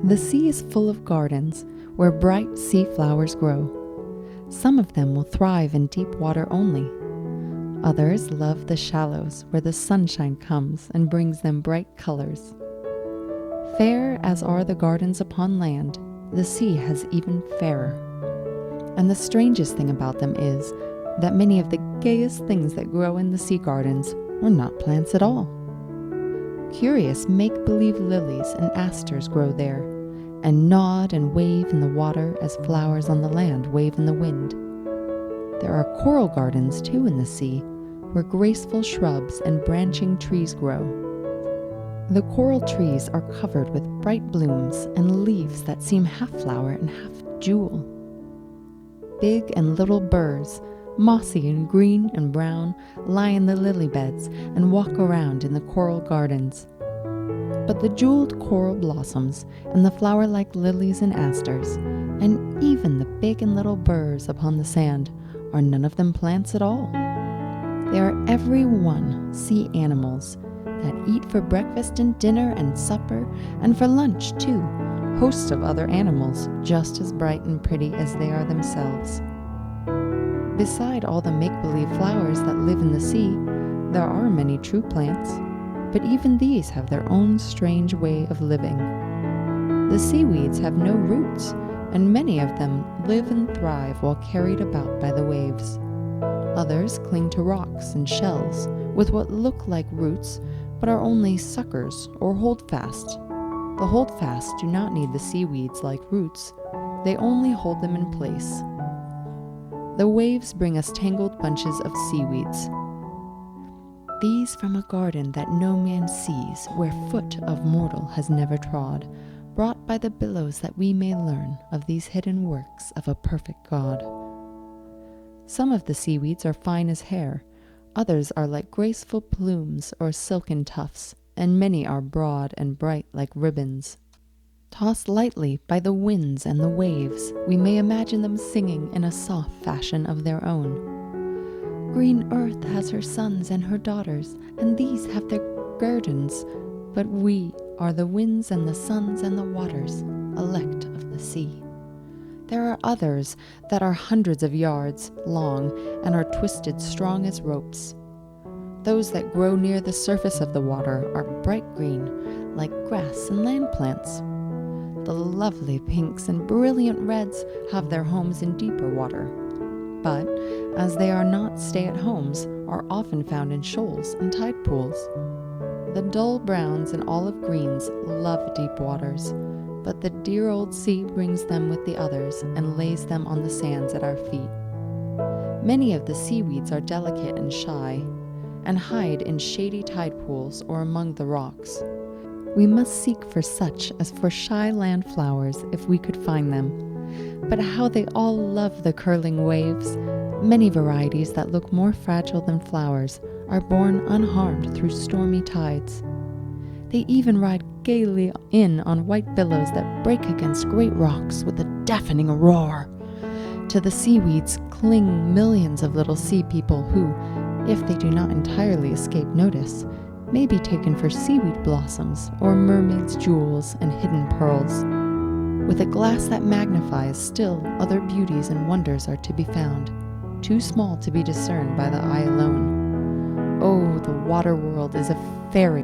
The sea is full of gardens where bright sea flowers grow. Some of them will thrive in deep water only. Others love the shallows where the sunshine comes and brings them bright colors. Fair as are the gardens upon land, the sea has even fairer. And the strangest thing about them is that many of the gayest things that grow in the sea gardens are not plants at all. Curious make-believe lilies and asters grow there, and nod and wave in the water as flowers on the land wave in the wind. There are coral gardens too in the sea, where graceful shrubs and branching trees grow. The coral trees are covered with bright blooms and leaves that seem half flower and half jewel. Big and little burrs, mossy and green and brown, lie in the lily beds and walk around in the coral gardens. But the jeweled coral blossoms and the flower-like lilies and asters, and even the big and little burrs upon the sand, are none of them plants at all. They are every one sea animals that eat for breakfast and dinner and supper, and for lunch too, hosts of other animals just as bright and pretty as they are themselves. Beside all the make-believe flowers that live in the sea, there are many true plants, but even these have their own strange way of living. The seaweeds have no roots, and many of them live and thrive while carried about by the waves. Others cling to rocks and shells with what look like roots, but are only suckers or holdfast. The holdfast do not need the seaweeds like roots, they only hold them in place. The waves bring us tangled bunches of seaweeds. These from a garden that no man sees, where foot of mortal has never trod, brought by the billows that we may learn of these hidden works of a perfect God. Some of the seaweeds are fine as hair, others are like graceful plumes or silken tufts, and many are broad and bright like ribbons. Tossed lightly by the winds and the waves, we may imagine them singing in a soft fashion of their own. Green earth has her sons and her daughters, and these have their gardens, but we are the winds and the suns and the waters, elect of the sea. There are others that are hundreds of yards long and are twisted strong as ropes. Those that grow near the surface of the water are bright green, like grass and land plants. The lovely pinks and brilliant reds have their homes in deeper water, but as they are not stay-at-homes, are often found in shoals and tide pools. The dull browns and olive greens love deep waters, but the dear old sea brings them with the others and lays them on the sands at our feet. Many of the seaweeds are delicate and shy, and hide in shady tide pools or among the rocks. We must seek for such as for shy land flowers if we could find them. But how they all love the curling waves! Many varieties that look more fragile than flowers are borne unharmed through stormy tides. They even ride gaily in on white billows that break against great rocks with a deafening roar. To the seaweeds cling millions of little sea people who, if they do not entirely escape notice, may be taken for seaweed blossoms or mermaids' jewels and hidden pearls. With a glass that magnifies, still other beauties and wonders are to be found, too small to be discerned by the eye alone. Oh, the water world is a fairy